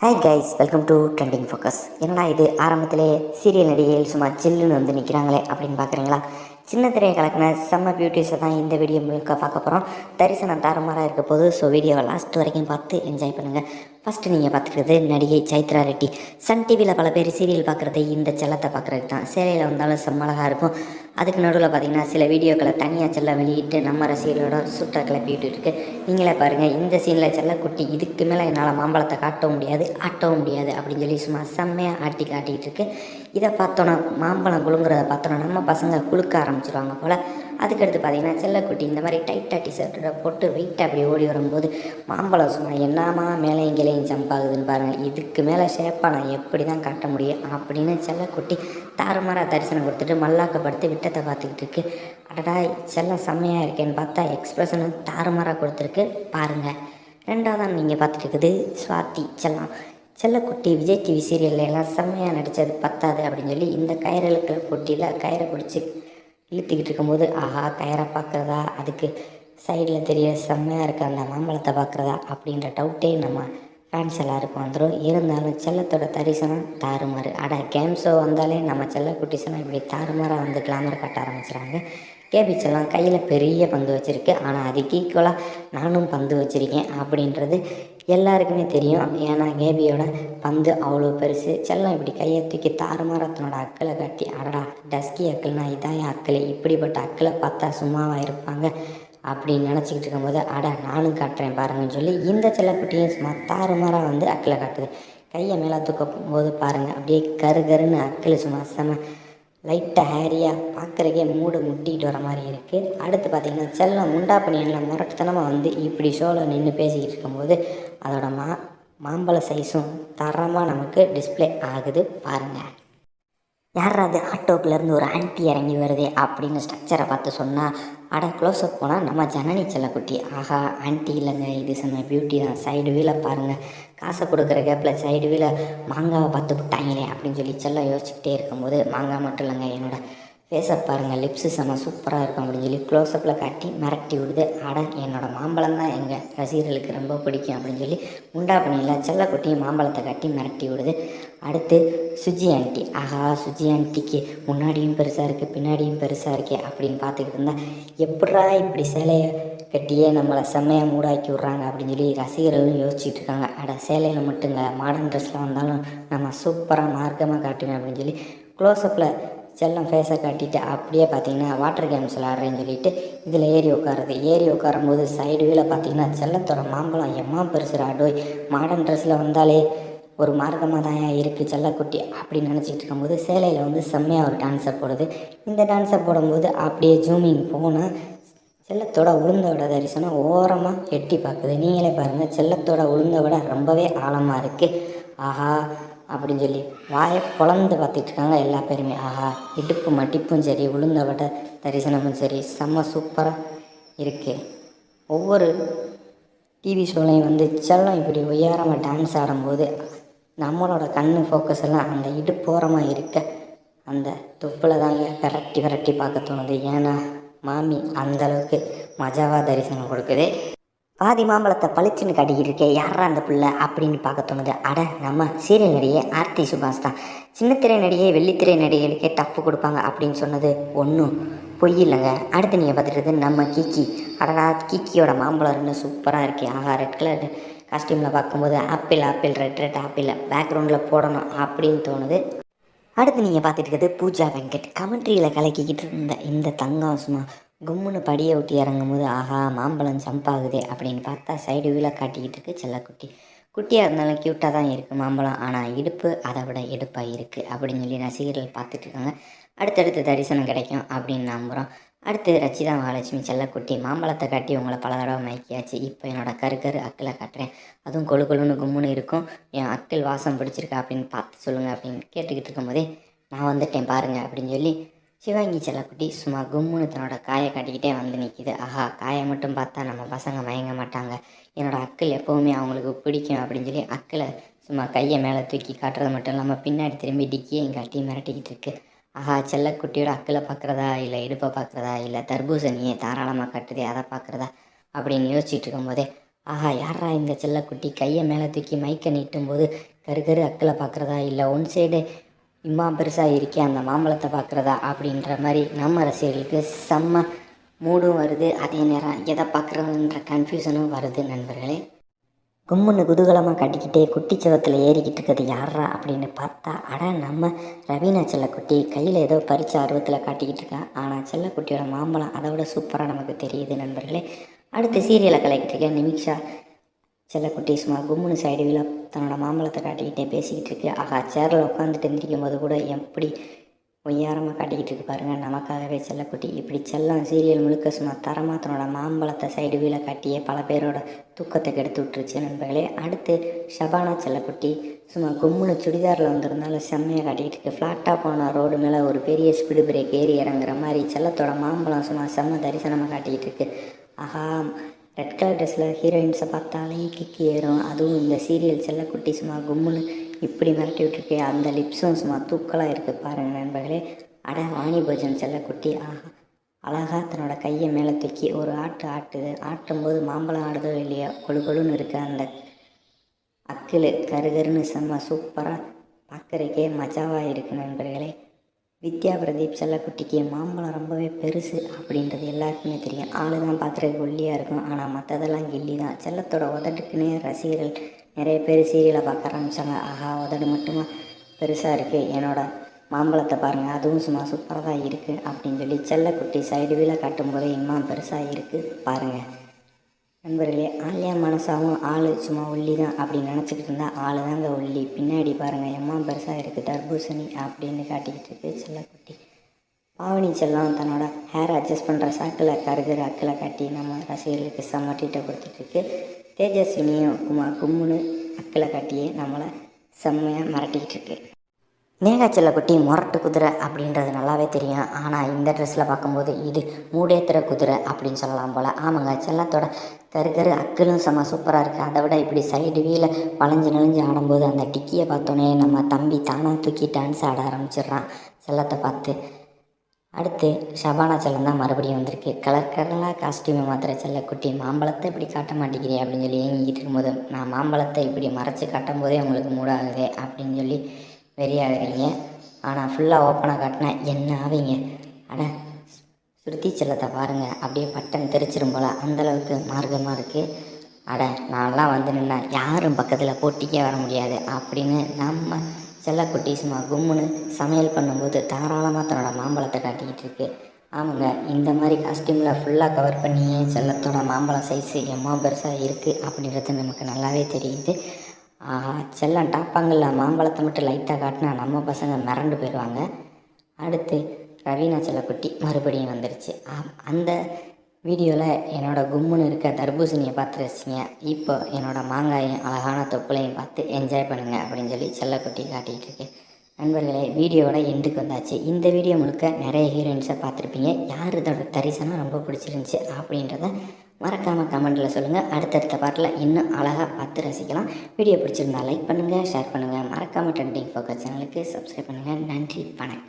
Hi guys, welcome to trending focus. என்னடா இது ஆரம்பத்திலே சீரியல் நடிகைகள் சும்மா சில்லுன்னு வந்து நிற்கிறாங்களே அப்படின்னு பார்க்குறீங்களா? சின்ன திரையை கலக்கின செம்ம பியூட்டிஸை தான் இந்த வீடியோ முழுக்க பார்க்க போகிறோம். தரிசனம் தாறுமாறாக இருக்க போது. ஸோ வீடியோவை லாஸ்ட் வரைக்கும் பார்த்து என்ஜாய் பண்ணுங்கள். ஃபஸ்ட்டு நீங்கள் பார்த்துக்கிறது நடிகை சைத்ரா ரெட்டி. சன் டிவியில் பல பேர் சீரியல் பார்க்குறது இந்த செல்லத்தை பார்க்குறதுக்கு தான். சேலையில் வந்தாலும் செம்மழகாக இருக்கும். அதுக்கு நடுவில் பார்த்திங்கன்னா சில வீடியோக்களை தனியாக செல்ல வெளியிட்டு நம்ம ரசிகர்களோட சுற்ற கிளப்பிட்டு இருக்கு. நீங்களே பாருங்கள், இந்த சீனில் செல்லக்குட்டி இதுக்கு மேலே என்னால் மாம்பழத்தை காட்டவும் முடியாது, ஆட்டவும் முடியாது அப்படின்னு சொல்லி சும்மா செம்மையாக ஆட்டி காட்டிகிட்டு இருக்கு. இதை பார்த்தோன்னா மாம்பழம் குழுங்குறத பார்த்தோன்னா நம்ம பசங்க குளுக்க ஆரம்பிச்சிடுவாங்க போல். அதுக்கடுத்து பார்த்திங்கன்னா செல்லக்குட்டி இந்த மாதிரி டைட்டாக டிஷர்ட்டோட போட்டு வெயிட் அப்படி ஓடி வரும்போது மாம்பழம் சும்மா என்னமா மேலேயும் கீழேயும் ஜம்ப் ஆகுதுன்னு பாருங்கள். இதுக்கு மேலே ஷேப்பாக நான் எப்படி தான் காட்ட முடியும் அப்படின்னு செல்லக்குட்டி தாறுமாறாக தரிசனம் கொடுத்துட்டு மல்லாக்கப்படுத்தி விட்டத்தை பார்த்துக்கிட்டு இருக்கு. அடடா, செல்லம் செம்மையாக இருக்கேன்னு பார்த்தா எக்ஸ்பிரஷனும் தாறுமாறாக கொடுத்துருக்கு பாருங்கள். ரெண்டாவதான் நீங்கள் பார்த்துட்டு இருக்குது ஸ்வாதி செல்லம். செல்லக்குட்டி விஜய் டிவி சீரியல்ல எல்லாம் செம்மையாக நடித்தது பத்தாது அப்படின்னு சொல்லி இந்த கயிறுகளுக்கு போட்டியில் கயிறை பிடிச்சி இழுத்துக்கிட்டு இருக்கும்போது ஆஹா கயிறை பார்க்குறதா, அதுக்கு சைடில் தெரிய செம்மையாக இருக்க அந்த மாம்பழத்தை பார்க்குறதா அப்படின்ற டவுட்டே நம்ம ஃபேன்ஸ் எல்லாருக்கும் வந்துடும். இருந்தாலும் செல்லத்தோட தரிசனம் தாறுமாறு. கேம் ஷோ வந்தாலே நம்ம செல்லக்குட்டிசனம் இப்படி தாறுமாறாக வந்து கிளாமர் காட்ட ஆரம்பிச்சுறாங்க. கேபி செல்லம் கையில் பெரிய பந்து வச்சுருக்கு, ஆனால் அதுக்கு ஈக்குவலாக நானும் பந்து வச்சுருக்கேன் அப்படின்றது எல்லாருக்குமே தெரியும். ஏன்னா கேபியோட பந்து அவ்வளோ பெருசு. செல்லம் இப்படி கையை தூக்கி தாறுமாறாக தன்னோட அக்களை காட்டி அடடா டஸ்கி அக்கள்னா இதாய அக்களை, இப்படிப்பட்ட அக்களை பார்த்தா சும்மாவாக இருப்பாங்க அப்படின்னு நினச்சிக்கிட்டு இருக்கும்போது நானும் காட்டுறேன் பாருங்கன்னு சொல்லி இந்த செல்லக்குட்டியும் சும்மா தாறுமாறாக வந்து அக்களை காட்டுது. கையை மேலே தூக்கும் போது பாருங்கள், அப்படியே கருன்னு அக்கள் சும்மா செம லைட்டாக ஹேரியாக பார்க்குறக்கே மூடு முட்டிக்கிட்டு வர மாதிரி இருக்குது. அடுத்து பார்த்திங்கன்னா செல்லம் முண்டா பனியனில் முரட்டுத்தனமாக வந்து இப்படி ஷோவில் நின்று பேசிக்கிட்டு இருக்கும்போது அதோட மாம்பழ சைஸும் தரமாக நமக்கு டிஸ்பிளே ஆகுது பாருங்கள். யாராவது ஆட்டோக்குலேருந்து ஒரு ஆன்ட்டி இறங்கி வருதே அப்படின்னு ஸ்ட்ரக்சரை பார்த்து சொன்னால் க்ளோஸ்அப் போனால் நம்ம ஜனனி செல்லக்குட்டி. ஆஹா ஆன்ட்டி இல்லைங்க, இது சொன்ன பியூட்டி தான். சைடு வீலை பாருங்கள், காசை கொடுக்குற கேப்பில் சைடு வீலை மாங்காவை பார்த்து விட்டாங்களே அப்படின்னு சொல்லி செல்லம் யோசிச்சுக்கிட்டே இருக்கும்போது மாங்காய் மட்டும் இல்லைங்க, என்னோடய ஃபேஸை பாருங்கள், லிப்ஸு செம்ம சூப்பராக இருக்கும் அப்படின்னு சொல்லி க்ளோஸ்அப்பில் காட்டி மிரட்டி விடுது. என்னோடய மாம்பழம் தான் எங்கள் ரசிகர்களுக்கு ரொம்ப பிடிக்கும் அப்படின்னு சொல்லி முண்டா பண்ணியில் செல்லக்குட்டியும் மாம்பழத்தை காட்டி மிரட்டி விடுது. அடுத்து சுஜி ஆண்டி. சுஜி ஆண்டிக்கு முன்னாடியும் பெருசாக இருக்குது பின்னாடியும் பெருசாக இருக்கே அப்படின்னு பார்த்துக்கிட்டு இருந்தால் எப்படா இப்படி சேலையை கட்டியே நம்மளை செம்மையாக மூடாக்கி விட்றாங்க அப்படின்னு சொல்லி ரசிகர்களும் யோசிச்சுட்டு இருக்காங்க. சேலையில் மட்டுங்க மாடர்ன் ட்ரெஸ்ஸில் வந்தாலும் நம்ம சூப்பராக மார்க்கமாக காட்டுவேன் அப்படின்னு சொல்லி க்ளோஸ்அப்பில் செல்லம் ஃபேஸை காட்டிட்டு அப்படியே பார்த்திங்கன்னா வாட்டர் கேம்ஸ் விளாட்றேன்னு சொல்லிட்டு இதில் ஏறி உட்காரும்போது சைடு வீல் பார்த்திங்கன்னா செல்லத்தோட மாம்பழம் எம்மா பெருசுடா டோய், மாடர்ன் ட்ரெஸ்ஸில் வந்தாலே ஒரு மார்க்கமாக தான் இருக்குது செல்லக்குட்டி அப்படின்னு நினச்சிக்கிட்டு இருக்கும்போது சேலையில் வந்து செம்மையாக ஒரு டான்ஸை போடுது. இந்த டான்ஸை போடும்போது அப்படியே ஜூமிங் போனால் செல்லத்தோட உளுந்தோட தரிசனம் ஓரமாக எட்டி பார்க்குது. நீங்களே பாருங்கள், செல்லத்தோட உளுந்தோட ரொம்பவே ஆழமாக இருக்குது. அப்படின்னு சொல்லி வாயை பொழந்து பார்த்துட்டு இருக்காங்க எல்லா பேருமே. இடுப்பு மட்டிப்பும் சரி, உளுந்தோட தரிசனமும் சரி செம்ம சூப்பராக இருக்குது. ஒவ்வொரு டிவி ஷோலையும் வந்து செல்லம் இப்படி உயரமாக டான்ஸ் ஆடும்போது நம்மளோட ஃபோக்கஸ் எல்லாம் அந்த இடுப்போரமாக இருக்க அந்த தொப்பில் தாங்க விரட்டி பார்க்க தோணுது. ஏன்னா மாமி அந்தளவுக்கு மஜாவாக தரிசனம் கொடுக்குது. பாதி மாம்பழத்தை பளிச்சுன்னு காட்டிக்கிட்டு இருக்கே, யாரா அந்த பிள்ளை அப்படின்னு பார்க்க தோணுது. நம்ம சீரியல் நடிகை ஆர்த்தி சுபாஷ் தான். சின்னத்திரை நடிகை வெள்ளித்திரை நடிகைகளுக்கே டஃப்பு கொடுப்பாங்க அப்படின்னு சொன்னது ஒன்றும் பொய் இல்லைங்க. அடுத்து நீங்கள் பார்த்துட்டு நம்ம கிக்கி. கிக்கியோட மாம்பழம் இன்னும் சூப்பராக இருக்கே. ரெட் கலர் காஸ்டியூமில் பார்க்கும்போது ஆப்பிள் ரெட் ஆப்பிள் பேக்ரவுண்டில் போடணும் அப்படின்னு தோணுது. அடுத்து நீங்கள் பார்த்துட்டு இருக்கிறது பூஜா வெங்கட். கமெண்ட்ரியில் கலக்கிக்கிட்டு இருந்த இந்த தங்கம் சும்மா கும்முன்னு படியை விட்டு இறங்கும் போது மாம்பழம் ஜம்ப் ஆகுது அப்படின்னு பார்த்தா சைடு வீலை காட்டிக்கிட்டு இருக்கு செல்லக்குட்டி. குட்டியாக இருந்தாலும் க்யூட்டாக தான் இருக்குது மாம்பழம், ஆனால் இடுப்பு அதை விட எடுப்பாக இருக்குது அப்படின்னு சொல்லி ரசிகர்கள் பார்த்துட்ருக்காங்க. அடுத்தடுத்து தரிசனம் கிடைக்கும் அப்படின்னு நம்புகிறோம். அடுத்து ரச்சிதா மகாலட்சுமி செல்லக்குட்டி. மாம்பழத்தை காட்டி உங்களை பல தடவை மயக்கியாச்சு, இப்போ என்னோடய கரு அக்கிளை காட்டுறேன், அதுவும் கொழுன்னு கும்முன்னு இருக்கும், என் அக்கிள் வாசம் பிடிச்சிருக்கா அப்படின்னு பார்த்து சொல்லுங்கள் அப்படின்னு கேட்டுக்கிட்டு இருக்கும்போதே நான் வந்துட்டேன் பாருங்கள் அப்படின்னு சொல்லி சிவாங்கி செல்லக்குட்டி சும்மா கும்முன்னு தன்னோட காயை காட்டிக்கிட்டே வந்து நிற்கிது. காயை மட்டும் பார்த்தா நம்ம பசங்க மயங்க மாட்டாங்க, என்னோடய அக்கிள் எப்போவுமே அவங்களுக்கு பிடிக்கும் அப்படின்னு சொல்லி அக்கிளை சும்மா கையை மேலே தூக்கி காட்டுறது மட்டும் இல்லாமல் பின்னாடி திரும்பி டிக்கியையும் காட்டி மிரட்டிக்கிட்டு இருக்கு. செல்லக்குட்டியோட அக்கிளை பார்க்குறதா இல்லை இடுப்பை பார்க்குறதா இல்லை தர்பூசணியை தாராளமாக கட்டுதே அதை பார்க்குறதா அப்படின்னு யோசிச்சுட்டு இருக்கும்போதே ஆஹா யாரா இந்த செல்லக்குட்டி கையை மேலே தூக்கி மைக்கை நீட்டும் போது கரு அக்கில் பார்க்குறதா இல்லை ஒன் சைடு இம்மா பெருசாக இருக்கே அந்த மாம்பழத்தை பார்க்குறதா அப்படின்ற மாதிரி நம்ம ரசிகர்களுக்கு செம்ம மூடும் வருது. அதே நேரம் எதை பார்க்குறதுன்ற கன்ஃபியூஷனும் வருது நண்பர்களே. கும்முன்னு குதூகலமாக கட்டிக்கிட்டே குட்டி சவத்தில் ஏறிக்கிட்டு இருக்கிறது யாரா அப்படின்னு பார்த்தா நம்ம ரவீனா செல்லக்குட்டி கையில் ஏதோ பறிச்ச ஆர்வத்தில் காட்டிக்கிட்டு இருக்கா. ஆனால் செல்லக்குட்டியோட மாம்பழம் அதை விட சூப்பராக நமக்கு தெரியுது நண்பர்களே. அடுத்து சீரியலை கலக்கிட்டு இருக்கேன் நிமிஷா செல்லக்குட்டி சும்மா கும்முன்னு சைடு வீல தன்னோட மாம்பழத்தை காட்டிக்கிட்டே பேசிக்கிட்டு இருக்கு. ஆகா சேரில் உட்காந்துட்டு எந்திரிக்கும் போது கூட எப்படி ஒய்யாரமாக காட்டிக்கிட்டு இருக்கு பாருங்கள் நமக்காகவே செல்லக்குட்டி. இப்படி செல்லம் சீரியல் முழுக்க சும்மா தரமாக தன்னோட மாம்பழத்தை சைடு வீல காட்டியே பல பேரோட தூக்கத்தை கெடுத்து விட்டுருச்சு நண்பர்களே. அடுத்து ஷபானா செல்லக்குட்டி சும்மா கும்முன்னு சுடிதாரில் வந்திருந்தாலும் செம்மையாக காட்டிக்கிட்டு இருக்கு. ஃப்ளாட்டாக போன ரோடு மேலே ஒரு பெரிய ஸ்பீடு பிரேக் ஏறி இறங்குற மாதிரி செல்லத்தோட மாம்பழம் சும்மா செம்ம தரிசனமாக காட்டிக்கிட்டு இருக்கு. ஆஹா ரெட் கலர் ட்ரெஸ்ஸில் ஹீரோயின்ஸை பார்த்தாலே கிக்கி ஏறும். அதுவும் இந்த சீரியல் செல்லக்குட்டி சும்மா கும்முன்னு இப்படி மிரட்டி விட்டுருக்கு. அந்த லிப்ஸும் சும்மா தூக்கலாக இருக்குது பாருங்கள் நண்பர்களே. வாணி போஜன் செல்லக்குட்டி ஆஹா அழகாக தன்னோட கையை மேலே தூக்கி ஒரு ஆட்டுது. ஆட்டும்போது மாம்பழம் ஆடுதோ இல்லையா கொழுன்னு இருக்குது அந்த அக்கில் கருன்னு செம்ம சூப்பராக பார்க்குறக்கே மஜாவாக இருக்குது நண்பர்களே. வித்யா பிரதீப் செல்லக்குட்டிக்கு மாம்பழம் ரொம்பவே பெருசு அப்படின்றது எல்லாருக்குமே தெரியும். ஆள் தான் பார்க்குறதுக்கு ஒல்லியாக இருக்கும், ஆனால் மற்றதெல்லாம் கில்லி தான். செல்லத்தோட உதட்டுக்குன்னே ரசிகர்கள் நிறைய பேர் சீரியலை பார்க்க ஆரம்பித்தாங்க. ஆஹா உதடு மட்டுமா பெருசாக இருக்குது, என்னோடய மாம்பழத்தை பாருங்கள் அதுவும் சும்மா சூப்பராக தான் இருக்குது அப்படின்னு சொல்லி செல்லக்குட்டி சைடு வீல காட்டும்போது இன்னும் பெருசாக இருக்குது பாருங்கள் நண்பர்களே. ஆலியா மனசாவும் ஆள் சும்மா ஒல்லி தான் அப்படின்னு நினச்சிக்கிட்டு இருந்தால் ஆள் தாங்க ஒல்லி. பின்னாடி பாருங்கள் எம்மா பெருசாக இருக்குது தர்பூசணி அப்படின்னு காட்டிக்கிட்டு இருக்குது செல்லக்குட்டி. பாவனி செல்லம் தன்னோட ஹேர் அட்ஜஸ்ட் பண்ணுற சாக்கில் கருகிற அக்கில் காட்டி நம்ம ரசிகர்களுக்கு செம்ம ட்ரீட்டை கொடுத்துட்ருக்கு. தேஜஸ்வினியும் கும்முன்னு அக்கில் காட்டியே நம்மளை செம்மையாக மிரட்டிக்கிட்டு இருக்கு. நேகா செல்லக்குட்டி முரட்டு குதிரை அப்படின்றது நல்லாவே தெரியும். ஆனால் இந்த ட்ரெஸ்ஸில் பார்க்கும்போது இது மூடேத்திர குதிரை அப்படின்னு சொல்லலாம் போல். ஆமாங்க செல்லத்தோட கரு அக்கிலும் செம்ம சூப்பராக இருக்குது. அதை விட இப்படி சைடு வீல வளைஞ்சு ஆடும்போது அந்த டிக்கியை பார்த்தோன்னே நம்ம தம்பி தானாக தூக்கி டான்ஸ் ஆட ஆரம்பிச்சிடுறான் செல்லத்தை பார்த்து. அடுத்து ஷபானா செல்லம் தான் மறுபடியும் வந்திருக்கு. கலராக காஸ்டியூமை மாத்திர செல்லக்குட்டி மாம்பழத்தை இப்படி காட்ட மாட்டேங்கிறேன் அப்படின்னு சொல்லி ஏங்கிட்டு இருக்கும்போது நான் மாம்பழத்தை இப்படி மறைச்சி காட்டும் போதே உங்களுக்கு மூடாகுது அப்படின்னு சொல்லி வெறியாகிறீங்க. ஆனால் ஃபுல்லாக ஓப்பனாக காட்டினா என்ன ஆவீங்க. ஸ்ருதி செல்லத்தை பாருங்கள் அப்படியே பட்டன் தெரிச்சிரும் போல் அந்தளவுக்கு மார்க்கமாக இருக்குது. நான்லாம் வந்து நின்னா யாரும் பக்கத்தில் போட்டிக்கே வர முடியாது அப்படின்னு நம்ம செல்லக்குட்டி சும்மா கும்முன்னு சமையல் பண்ணும்போது தாராளமாக தன்னோட மாம்பழத்தை காட்டிக்கிட்டு இருக்கு. ஆமாங்க இந்த மாதிரி காஸ்டியூமில் ஃபுல்லாக கவர் பண்ணியே செல்லத்தோட மாம்பழம் சைஸு எம்மா பெருசாக இருக்குது அப்படின்றது நமக்கு நல்லாவே தெரியுது. செல்லம் டாப்பாங்கல்ல மாம்பழத்தை மட்டும் லைட்டாக காட்டினா நம்ம பசங்க மிரண்டு போயிடுவாங்க. அடுத்து ரவீனா செல்லக்குட்டி மறுபடியும் வந்துடுச்சு. அந்த வீடியோவில் என்னோடய கும்முன்னு இருக்க தர்பூசணியை பார்த்து ரசிங்க. இப்போ என்னோடய மாங்காயும் அழகான தொப்புளையும் பார்த்து என்ஜாய் பண்ணுங்கள் அப்படின்னு சொல்லி செல்லக்குட்டி காட்டிகிட்டு இருக்கு. நண்பர்களே வீடியோவோட எண்டுக்கு வந்தாச்சு. இந்த வீடியோ முழுக்க நிறைய ஹீரோயின்ஸை பார்த்துருப்பீங்க. யார் இதோட தரிசனம் ரொம்ப பிடிச்சிருந்துச்சி அப்படின்றத மறக்காமல் கமெண்ட்டில் சொல்லுங்கள். அடுத்தடுத்த பாட்டில் இன்னும் அழகாக பார்த்து ரசிக்கலாம். வீடியோ பிடிச்சிருந்தா லைக் பண்ணுங்கள், ஷேர் பண்ணுங்கள். மறக்காமல் ட்ரெண்டிங் ஃபோக்கஸ் சேனலுக்கு சப்ஸ்கிரைப் பண்ணுங்கள். நன்றி, வணக்கம்.